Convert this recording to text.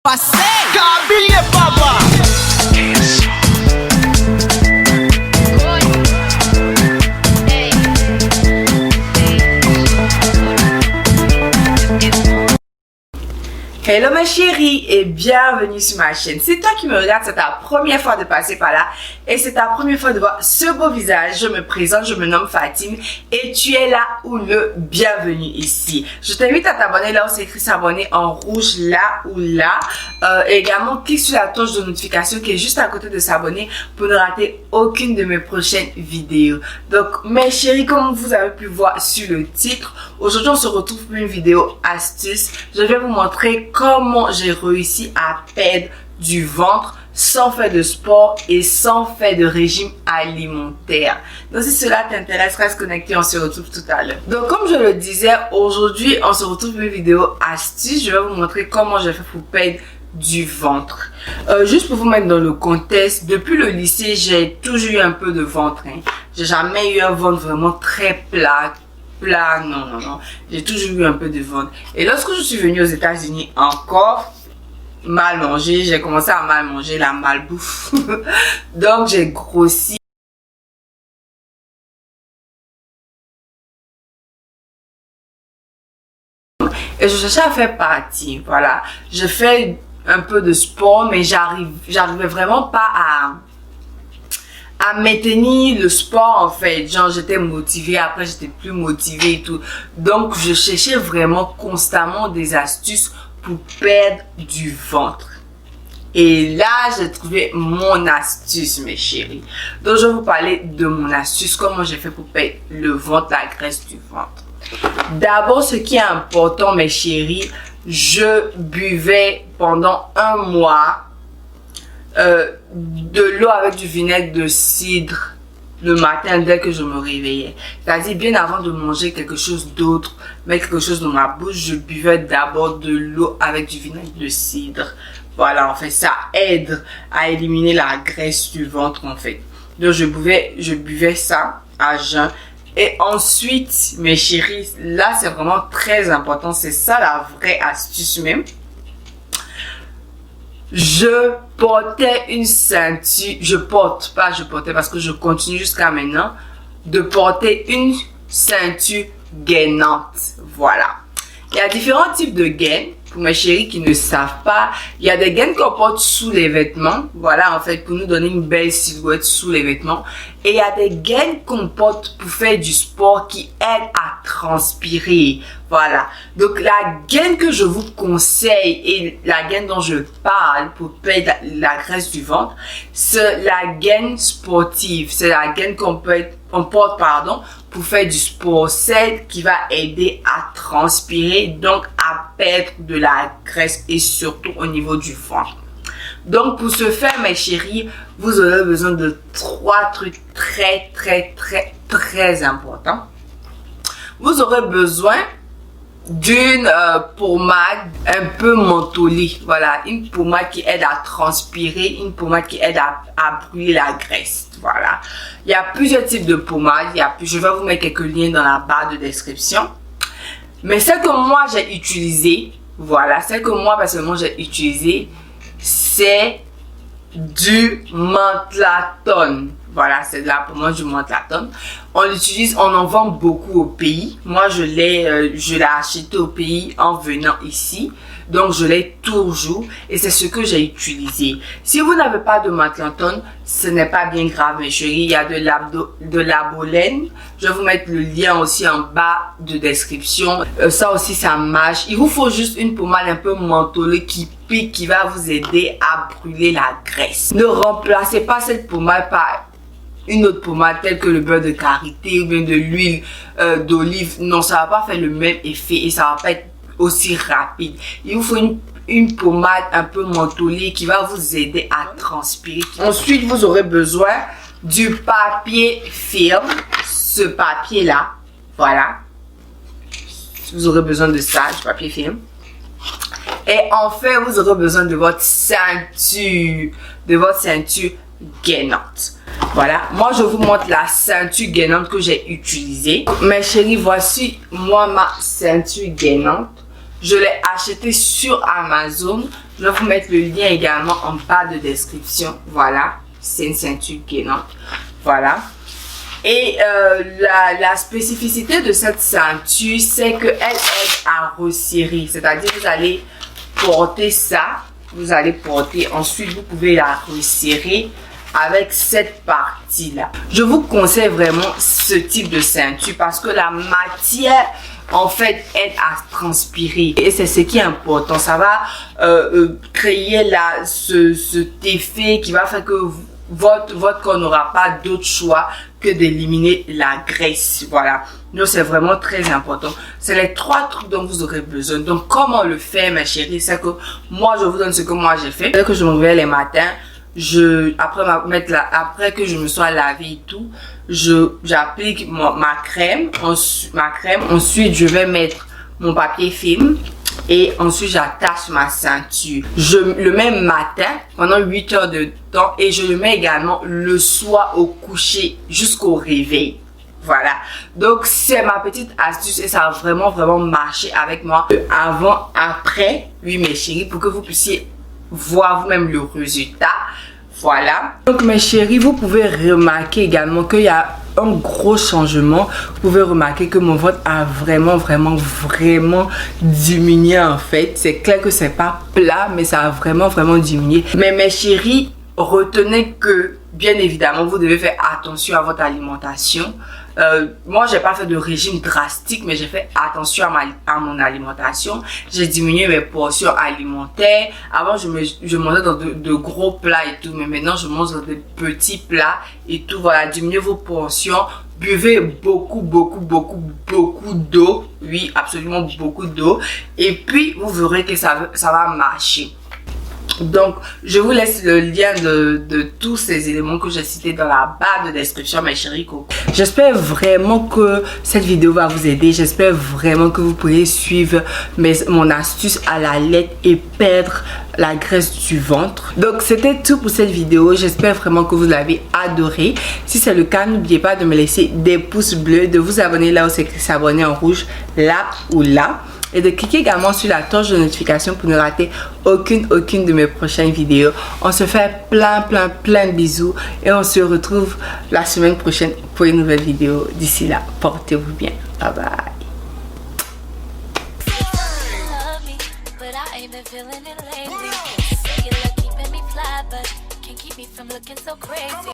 Passei! Cabinha, babá! Hello ma chérie et bienvenue sur ma chaîne. C'est toi qui me regardes, c'est ta première fois de passer par là et c'est ta première fois de voir ce beau visage. Je me présente, je me nomme Fatime et tu es là ou le bienvenue ici. Je t'invite à t'abonner là où c'est écrit s'abonner en rouge là ou là. Également clique sur la cloche de notification qui est juste à côté de s'abonner pour ne rater aucune de mes prochaines vidéos. Donc mes chéris, comme vous avez pu voir sur le titre, aujourd'hui on se retrouve pour une vidéo astuce. Je vais vous montrer comment j'ai réussi à perdre du ventre sans faire de sport et sans faire de régime alimentaire. Donc si cela t'intéresse, reste connecté, on se retrouve tout à l'heure. Donc comme je le disais, aujourd'hui on se retrouve pour une vidéo astuce. Je vais vous montrer comment j'ai fait pour perdre du ventre. Juste pour vous mettre dans le contexte, depuis le lycée, j'ai toujours eu un peu de ventre. J'ai jamais eu un ventre vraiment très plat. Non. J'ai toujours eu un peu de ventre. Et lorsque je suis venue aux États-Unis, encore mal mangé, j'ai commencé à mal manger, la malbouffe. Donc j'ai grossi. Et je cherchais à faire partie, voilà. Je fais un peu de sport, mais j'arrivais vraiment pas à maintenir le sport en fait. Genre j'étais motivée, après j'étais plus motivée et tout. Donc je cherchais vraiment constamment des astuces pour perdre du ventre. Et là j'ai trouvé mon astuce mes chéris. Donc je vais vous parler de mon astuce, comment j'ai fait pour perdre le ventre, la graisse du ventre. D'abord ce qui est important mes chéris, je buvais pendant un mois de l'eau avec du vinaigre de cidre le matin dès que je me réveillais. C'est-à-dire bien avant de manger quelque chose d'autre, mettre quelque chose dans ma bouche, je buvais d'abord de l'eau avec du vinaigre de cidre. Voilà, en fait, ça aide à éliminer la graisse du ventre, en fait. Donc, je buvais ça à jeun. Et ensuite, mes chéris, là, c'est vraiment très important. C'est ça la vraie astuce même. Je portais une ceinture, je portais parce que je continue jusqu'à maintenant de porter une ceinture gainante. Voilà. Il y a différents types de gaines. Pour mes chéris qui ne savent pas, il y a des gaines qu'on porte sous les vêtements. Voilà, en fait, pour nous donner une belle silhouette sous les vêtements. Et il y a des gaines qu'on porte pour faire du sport qui aident à transpirer. Voilà. Donc, la gaine que je vous conseille et la gaine dont je parle pour perdre la graisse du ventre, c'est la gaine sportive. C'est la gaine qu'on porte, pour faire du sport. Celle qui va aider à transpirer, donc à perdre de la graisse et surtout au niveau du ventre. Donc pour ce faire mes chéris, vous aurez besoin de 3 trucs très importants. Vous aurez besoin d'une pommade un peu mentholée. Voilà, une pommade qui aide à transpirer, une pommade qui aide à brûler la graisse. Voilà, il y a plusieurs types de pommades. Je vais vous mettre quelques liens dans la barre de description. Mais celle que moi j'ai utilisée, voilà, celle que moi personnellement j'ai utilisée, c'est du Mentlaton. Voilà, c'est de la pommade du Mentlaton. On l'utilise, on en vend beaucoup au pays. Moi, je l'ai acheté au pays en venant ici. Donc, je l'ai toujours et c'est ce que j'ai utilisé. Si vous n'avez pas de Mentlaton, ce n'est pas bien grave, mes chéris. Il y a de l'abolène. Je vais vous mettre le lien aussi en bas de description. Ça aussi, ça marche. Il vous faut juste une pommade un peu mentholée qui pique, qui va vous aider à brûler la graisse. Ne remplacez pas cette pommade par une autre pommade telle que le beurre de karité ou bien de l'huile d'olive. Non, ça va pas faire le même effet et ça va pas être aussi rapide. Il vous faut une pommade un peu mentholée qui va vous aider à transpirer. Ensuite, vous aurez besoin du papier film. Ce papier là, voilà. Vous aurez besoin de ça, du papier film. Et enfin, vous aurez besoin de votre ceinture gainante. Voilà, moi je vous montre la ceinture gainante que j'ai utilisée. Mes chéris, voici moi ma ceinture gainante. Je l'ai achetée sur Amazon. Je vais vous mettre le lien également en bas de description. Voilà, c'est une ceinture gainante. Voilà. Et la spécificité de cette ceinture, c'est qu'elle aide à resserrer. C'est-à-dire vous allez porter ça, vous allez porter, ensuite vous pouvez la resserrer avec cette partie-là. Je vous conseille vraiment ce type de ceinture parce que la matière en fait aide à transpirer et c'est ce qui est important. Ça va créer cet effet qui va faire que votre corps n'aura pas d'autre choix que d'éliminer la graisse. Voilà. Donc, c'est vraiment très important. C'est les 3 trucs dont vous aurez besoin. Donc, comment le faire, mes chéris? C'est que moi, je vous donne ce que moi j'ai fait. Dès que je me réveille les matins, après que je me sois lavé et tout, j'applique ma crème. Ensuite, je vais mettre mon papier film. Et ensuite, j'attache ma ceinture. Je le mets matin pendant 8 heures de temps et je le mets également le soir au coucher jusqu'au réveil. Voilà. Donc, c'est ma petite astuce et ça a vraiment, vraiment marché avec moi. Avant, après, oui, mes chéris, pour que vous puissiez voir vous-même le résultat. Voilà. Donc, mes chéris, vous pouvez remarquer également qu'il y a un gros changement. Vous pouvez remarquer que mon ventre a vraiment diminué en fait. C'est clair que c'est pas plat, mais ça a vraiment diminué. Mais mes chéris, retenez que bien évidemment vous devez faire attention à votre alimentation. Moi j'ai pas fait de régime drastique, mais j'ai fait attention à mon alimentation. J'ai diminué mes portions alimentaires. Avant je mangeais dans de gros plats et tout, mais maintenant je mange dans de petits plats et tout. Voilà, diminuez vos portions. Buvez beaucoup d'eau. Oui, absolument beaucoup d'eau. Et puis vous verrez que ça va marcher. Donc, je vous laisse le lien de tous ces éléments que j'ai cités dans la barre de description, mes chéris. J'espère vraiment que cette vidéo va vous aider. J'espère vraiment que vous pourrez suivre mon astuce à la lettre et perdre la graisse du ventre. Donc, c'était tout pour cette vidéo. J'espère vraiment que vous l'avez adoré. Si c'est le cas, n'oubliez pas de me laisser des pouces bleus, de vous abonner là où c'est écrit s'abonner en rouge, là ou là. Et de cliquer également sur la cloche de notification pour ne rater aucune de mes prochaines vidéos. On se fait plein de bisous et on se retrouve la semaine prochaine pour une nouvelle vidéo. D'ici là, portez-vous bien. Bye bye.